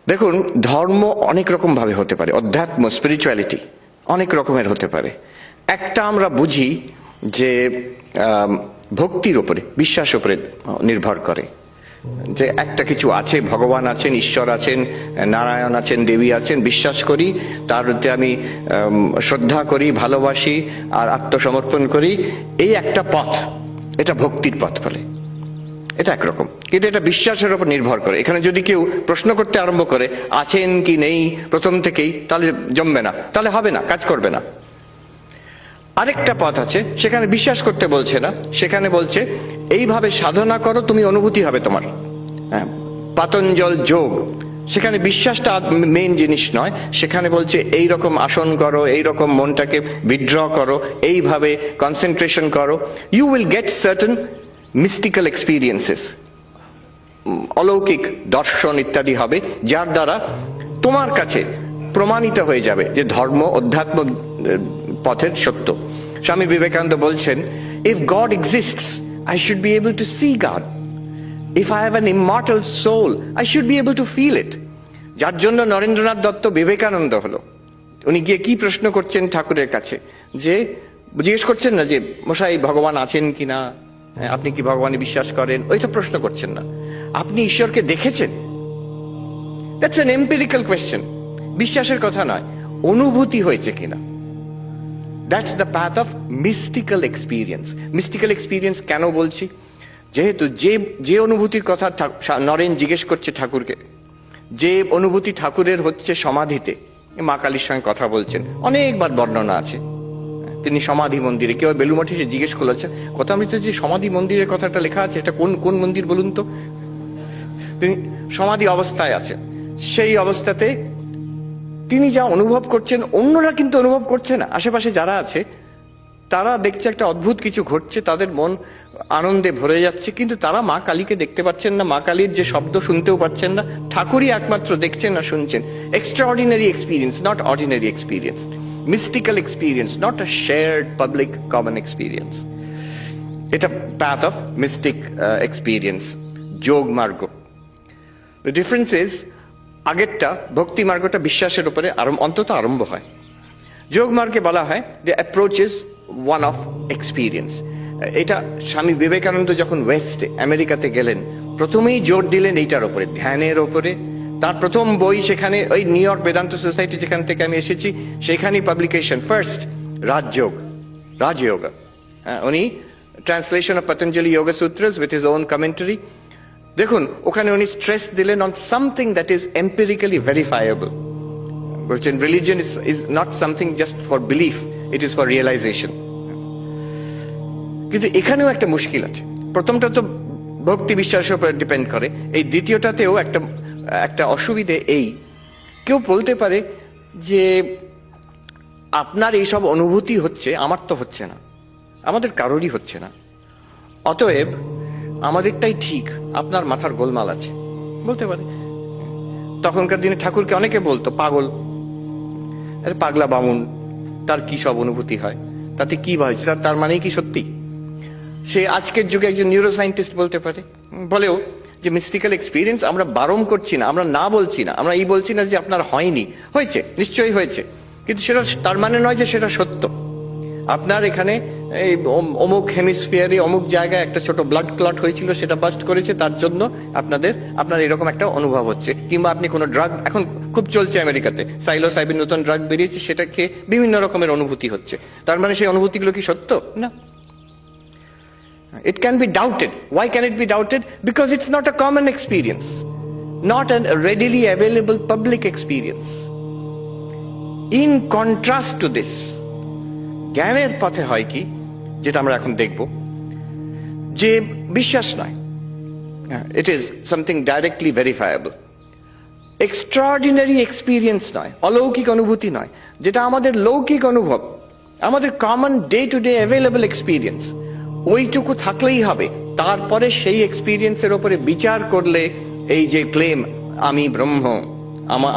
দেখুন, ধর্ম অনেক রকম ভাবে হতে পারে, অধ্যাত্ম স্পিরিচুয়ালিটি অনেক রকমের হতে পারে। একটা আমরা বুঝি যে ভক্তির উপরে, বিশ্বাস উপরে নির্ভর করে, যে একটা কিছু আছে, ভগবান আছেন, ঈশ্বর আছেন, নারায়ণ আছেন, দেবী আছেন, বিশ্বাস করি, তার প্রতি আমি শ্রদ্ধা করি, ভালোবাসি আর আত্মসমর্পণ করি। এই একটা পথ, এটা ভক্তির পথ বলে। এটা একরকম, কিন্তু এটা বিশ্বাসের উপর নির্ভর করে। এখানে যদি কেউ প্রশ্ন করতে আরম্ভ করে আছেন কি নেই প্রথম থেকেই, তাহলে জমবে না, তাহলে হবে না, কাজ করবে না। আরেকটা পথ আছে, সেখানে বিশ্বাস করতে বলছে না, সেখানে বলছে এইভাবে সাধনা করো, তুমি অনুভূতি হবে তোমার। পাতঞ্জল যোগ, সেখানে বিশ্বাসটা মেইন জিনিস নয়, সেখানে বলছে এই রকম আসন করো, এই রকম মনটাকে উইথড্র করো, এইভাবে কনসেন্ট্রেশন করো, you will get certain mystical experiences, অলৌকিক দর্শন ইত্যাদি হবে, যার দ্বারা তোমার কাছে প্রমাণিত হয়ে যাবে যে ধর্ম অধ্যাত্ম পথের সত্য। স্বামী বিবেকানন্দ বলছেন, if God exists I should be able to see God, if I have an immortal soul I should be able to feel it. যার জন্য নরেন্দ্রনাথ দত্ত বিবেকানন্দ হলো। উনি গিয়ে কি প্রশ্ন করছেন ঠাকুরের কাছে, যে জিজ্ঞেস করছেন না যে মশাই ভগবান আছেন কিনা, আপনি কি ভগবানে বিশ্বাস করেন, ওইটা প্রশ্ন করছেন না, আপনি ঈশ্বরকে দেখেছেন। দ্যাটস অ্যান এম্পিরিক্যাল কোয়েশ্চেন, বিশ্বাসের কথা নয়, অনুভূতি হয়েছে কিনা। That's the path of mystical experience. Mystical experience কেন বলছি, যেহেতু যে অনুভূতির কথা নরেন জিজ্ঞেস করছে ঠাকুরকে, যে অনুভূতি ঠাকুরের হচ্ছে সমাধিতে, মা কালীর সঙ্গে কথা বলছেন, অনেকবার বর্ণনা আছে। তিনি সমাধি মন্দিরে, কেউ বেলুমঠে সে জিজ্ঞেস করছেন, কথামৃতে যে সমাধি মন্দিরের কথাটা লেখা আছে, এটা কোন কোন মন্দির বলুন তো। তিনি সমাধি অবস্থায় আছেন, সেই অবস্থাতে তিনি যা অনুভব করছেন অন্যরা কিন্তু অনুভব করছে না। আশেপাশে যারা আছে তারা দেখছে একটা অদ্ভুত কিছু ঘটছে, তাদের মন আনন্দে ভরে যাচ্ছে, কিন্তু তারা মা কালীকে দেখতে পাচ্ছেন না, মা কালীর যে শব্দ শুনতেও পাচ্ছেন না, ঠাকুরই একমাত্র দেখছেন না শুনছেন। Extraordinary experience, not ordinary experience. Mystical experience, not a shared public common experience. It's a path of mystic experience, যোগ মার্গ। The difference is, আগেরটা ভক্তি মার্গটা বিশ্বাসের উপরে অন্তত আরম্ভ হয়। যোগ মার্গে বলা হয় the approach is one of experience. এটা স্বামী বিবেকানন্দ যখন ওয়েস্টে আমেরিকাতে গেলেন, প্রথমেই জোর দিলেন এইটার উপরে, ধ্যানের উপরে। তার প্রথম বই সেখানে, ওই নিউ ইয়র্ক বেদান্ত সোসাইটি যেখান থেকে আমি এসেছি, সেখানেই পাবলিকেশন ফার্স্ট, রাজযোগ। উনি translation of Patanjali Yoga Sutras with his own commentary. দেখুন, ওখানে উনি স্ট্রেস দিলেন on something that is empirically verifiable. বলছেন religion is not something just for belief, it is for realization. কিন্তু এখানেও একটা মুশকিল আছে। প্রথমটা তো ভক্তি বিশ্বাসের উপর ডিপেন্ড করে, এই দ্বিতীয়টাতেও একটা অসুবিধে এই, কেউ বলতে পারে যে আপনার এইসব অনুভূতি হচ্ছে, আমার তো হচ্ছে না, আমাদের কারোরই হচ্ছে না, অতএব আমাদেরটাই ঠিক, আপনার মাথার গোলমাল আছে, বলতে পারে। তখনকার দিনে ঠাকুরকে অনেকে বলতো পাগল, পাগলা বামুন, তার কি সব অনুভূতি হয়, তাতে কি হয়েছে, তার মানেই কি সত্যি? সে আজকের যুগে একজন নিউরো সায়েন্টিস্ট বলতে পারে, বলেও যে মিস্টিক্যাল এক্সপিরিয়েন্স আমরা বারণ করছি না, আমরা না বলছি না, আমরা এই বলছি না যে আপনার হয়নি, হয়েছে, নিশ্চয়ই হয়েছে, কিন্তু সেটা তার মানে নয় যে সেটা সত্য। আপনার এখানে এই অমুক হেমিস্ফিয়ারে অমুক জায়গায় একটা ছোট ব্লাড ক্লট হয়েছিল, সেটা বাস্ট করেছে, তার জন্য আপনার এরকম একটা অনুভব হচ্ছে। কিংবা আপনি কোনো ড্রাগ, এখন খুব চলছে আমেরিকাতে, সাইলোসাইবিন নতুন ড্রাগ বেরিয়েছে, সেটা খেয়ে বিভিন্ন রকমের অনুভূতি হচ্ছে, তার মানে সেই অনুভূতিগুলো কি সত্য? না। It can be doubted. Why can it be doubted? Because it's not a common experience, not a readily available public experience. In contrast to this, জ্ঞানের পথে হয় কি, যেটা আমরা এখন দেখব, যে বিশ্বাস নয়, it is something directly verifiable. Extraordinary experience নয়, অলৌকিক অনুভূতি নয়, যেটা আমাদের লৌকিক অনুভব, আমাদের common day to day available experience, ওইটুকু থাকলেই হবে। তারপরে সেই এক্সপিরিয়েন্সের উপরে বিচার করলে এই যে ক্লেম আমি ব্রহ্ম,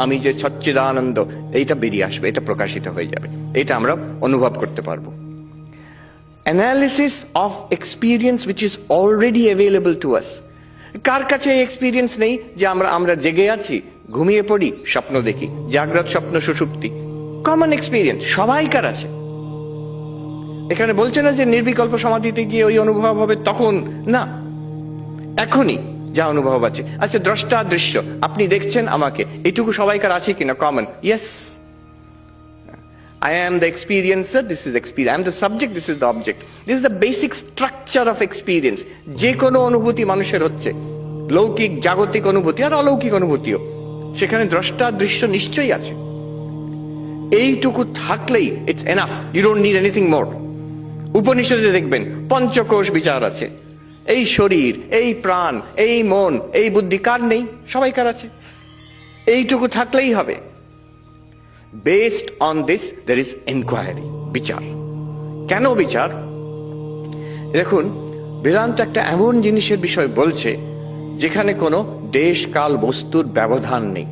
আমি যে সচ্চিদানন্দ, এইটা বেরিয়ে আসবে, এটা প্রকাশিত হয়ে যাবে, এটা আমরা অনুভব করতে পারবো। Analysis of experience which is already available to us. কার কাছে এই এক্সপিরিয়েন্স নেই যে আমরা জেগে আছি, ঘুমিয়ে পড়ি, স্বপ্ন দেখি, জাগ্রত স্বপ্ন সুষুপ্তি, কমন এক্সপিরিয়েন্স, সবাইকার আছে। এখানে বলছে না যে নির্বিকল্প সমাধিতে গিয়ে ওই অনুভব হবে, তখন না, এখনই যা অনুভব আছে। আচ্ছা, দ্রষ্টা দৃশ্য, আপনি দেখছেন আমাকে, এটুকু সবাইকার আছে কিনা? Common, yes. I am the experiencer, this is experience. I am the subject, this is the object. This is the basic structure of experience. যে কোনো অনুভূতি মানুষের হচ্ছে, লৌকিক জাগতিক অনুভূতি আর অলৌকিক অনুভূতিও, সেখানে দ্রষ্টা দৃশ্য নিশ্চয়ই আছে। এইটুকু থাকলেই it's enough, you don't need anything more. উপনিষদে দেখবেন পঞ্চকোষ বিচার আছে। এই শরীর, এই প্রাণ, এই মন, এই বুদ্ধি কার নেই? সবাইকার আছে। এইটুকু থাকলেই হবে। Based on this there is enquiry, বিচার। কেন বিচার? দেখুন, বেদান্ত একটা এমন জিনিসের বিষয় বলছে যেখানে কোনো দেশ কাল বস্তুর ব্যবধান নেই।